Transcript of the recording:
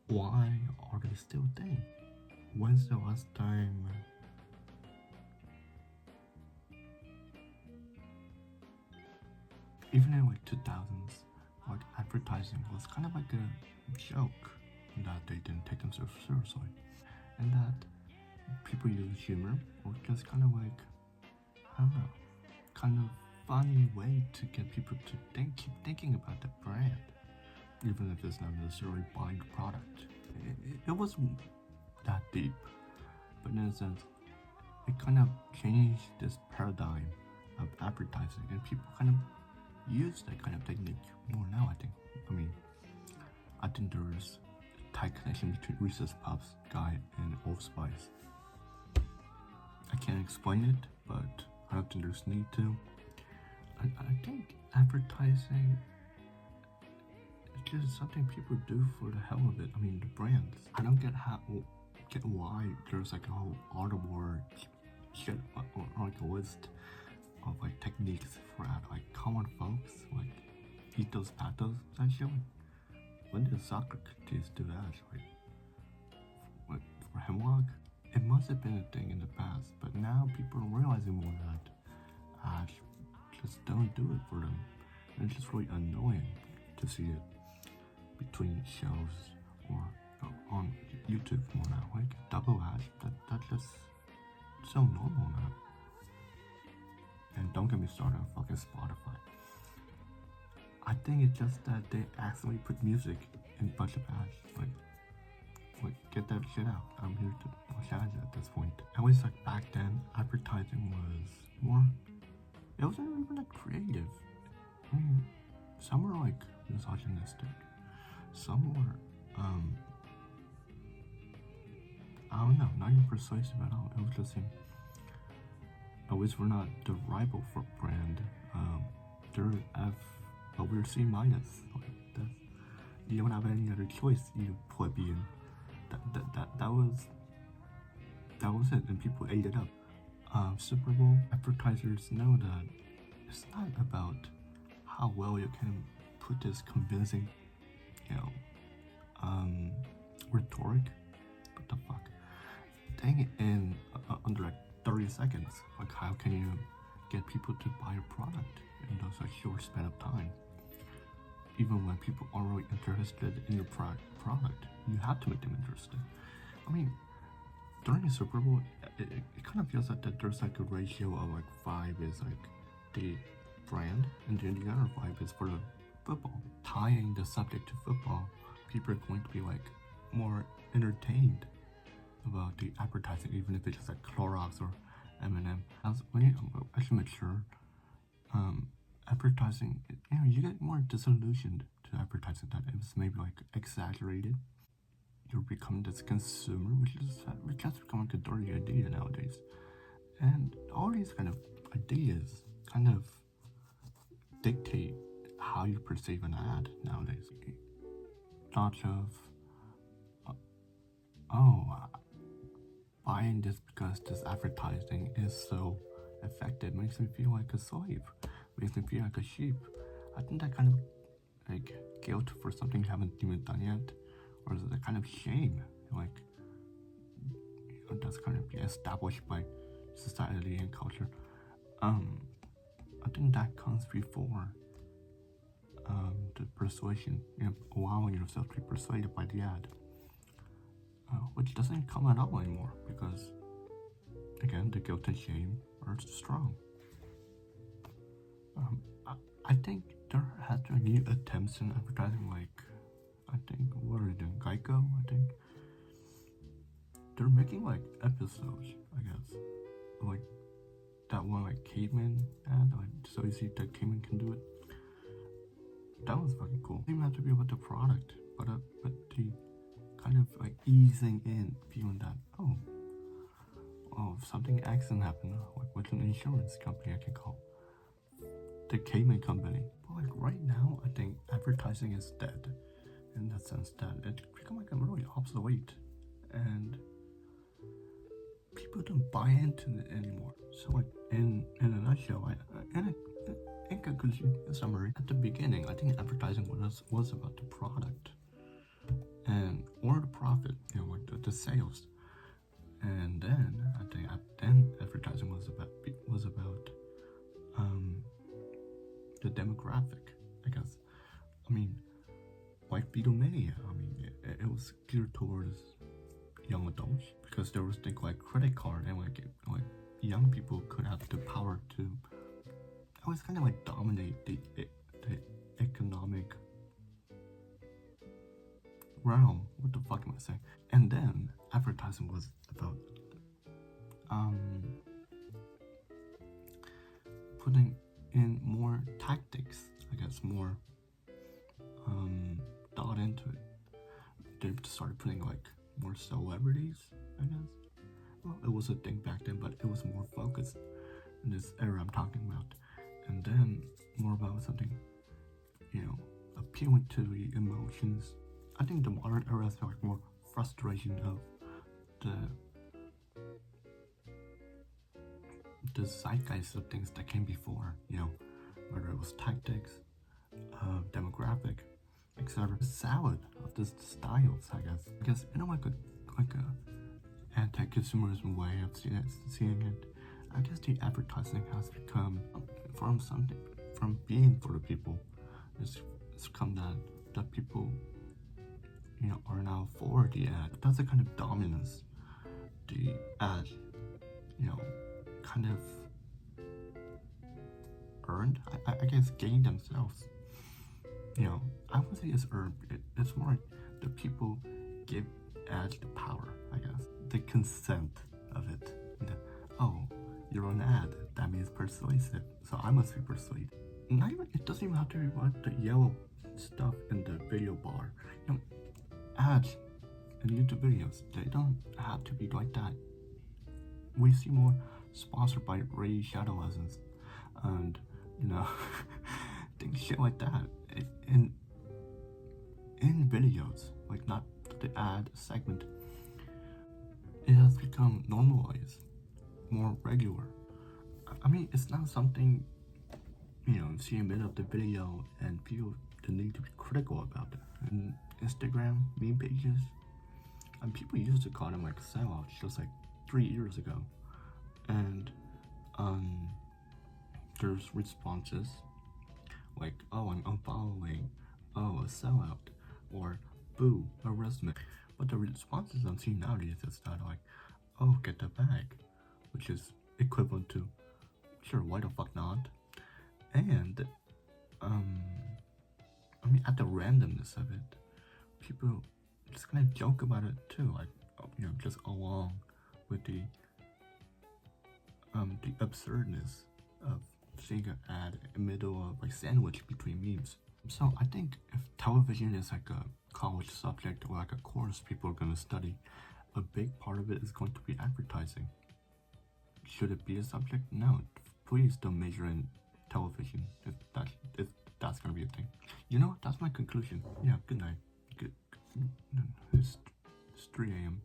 why are they still a thing? When's the last time? Even in like 2000s, like advertising was kind of like a joke that they didn't take themselves seriously, and that people use humor or just kind of like, I don't know, kind of funny way to get people to keep thinking about the brand, even if it's not necessarily buying the product. It wasn't that deep, but in a sense, it kind of changed this paradigm of advertising, and people kind of use that kind of technique more now, I think. I think there's a tight connection between Reese's Puffs guy and Old Spice. I can't explain it, but I don't think there's need to. I think advertising is just something people do for the hell of it. The brands. I don't get why there's like a whole audible shit or like a list of like techniques for ad. Like, come on, folks, like eat those patos and shit. When did Socrates do that? Like for hemlock? It must have been a thing in the past, but now people are realizing more that ads just don't do it for them. And it's just really annoying to see it between shows or on YouTube more now. Like double ads, that's just so normal now. And don't get me started on fucking Spotify. I think it's just that they accidentally put music in a bunch of ads. Like, get that shit out. I'm here to push ads at this point. At least like back then, advertising was more, it wasn't even like creative. Some were like misogynistic. Some were, I don't know, not even persuasive at all. It was just him. At least we're not the rival for brand. But we're C minus. You don't have any other choice, you plebeian. That was it, and people ate it up. Super Bowl advertisers know that it's not about how well you can put this convincing, rhetoric. What the fuck? Dang it in under like 30 seconds. Like, how can you get people to buy a product in those like short span of time? Even when people aren't really interested in your product, you have to make them interested. During the Super Bowl, it kind of feels like that there's like a ratio of like 5 is like the brand, and then the other 5 is for the football. Tying the subject to football, people are going to be like more entertained about the advertising, even if it's just like Clorox or M&M. When you actually mature, advertising, you get more disillusioned to advertising that it's maybe like exaggerated. You're becoming this consumer, which has become like a dirty idea nowadays. And all these kind of ideas kind of dictate how you perceive an ad nowadays. Thoughts of, buying this because this advertising is so effective makes me feel like a slave, makes me feel like a sheep. I think that kind of like guilt for something you haven't even done yet, or is it a kind of shame, like that's kind of established by society and culture. I think that comes before the persuasion, allowing yourself to be persuaded by the ad, which doesn't come at all anymore because, again, the guilt and shame are strong. I think there has been new attempts in advertising, like, what are they doing? Geico, I think. They're making, like, episodes, I guess. Like, that one, like, caveman ad, like, so you see that caveman can do it. That was fucking cool. It didn't have to be about the product, but the kind of, like, easing in, feeling that, if something accident happened, like, with an insurance company I can call. The Cayman company. But like right now, I think advertising is dead in the sense that it's become like a really obsolete, and people don't buy into it anymore. So like in a nutshell, in conclusion, in summary, at the beginning, I think advertising was about the product, or the sales. And then I think then advertising was about the demographic, I guess. I mean, like Beatlemania, I mean, it was geared towards young adults because there was things like credit card and like young people could have the power to. It was kind of like dominate the economic realm. What the fuck am I saying? And then advertising was about putting in more tactics, I guess, more thought into it. They started putting like more celebrities, I guess. Well, it was a thing back then, but it was more focused in this era I'm talking about. And then more about something, appealing to the emotions. I think the modern era is like more frustration of the zeitgeist of things that came before, whether it was tactics, demographic, etc. Salad of the styles, I guess like a anti-consumerism way of seeing it. I guess the advertising has become from being for the people. It's come that people are now for the ad. That's the kind of dominance the ad kind of earned. I guess gained themselves. I wouldn't say it's earned. It's more like the people give ads the power, I guess. The consent of it. Oh, you're on ad. That means persuasive. So I must be persuaded. It doesn't even have to be what the yellow stuff in the video bar. Ads and YouTube videos, they don't have to be like that. We see more sponsored by Ray Shadow Lessons and things shit like that in videos, like not the ad segment. It has become normalized, more regular. I mean, it's not something see a bit of the video and feel the need to be critical about it. And Instagram meme pages, and people used to call them like sellouts just like 3 years ago. And there's responses like, oh, I'm unfollowing, oh, a sellout, or boo, arrest me. But the responses I'm seeing nowadays is that like, oh, get the bag, which is equivalent to, sure, why the fuck not? And I mean, at the randomness of it, people just kind of joke about it too, like, just along with the absurdness of seeing an ad in the middle of like sandwich between memes. So I think if television is like a college subject or like a course people are going to study, a big part of it is going to be advertising. Should it be a subject? No, please don't major in television if that's going to be a thing. That's my conclusion. Yeah, good night. It's 3 a.m.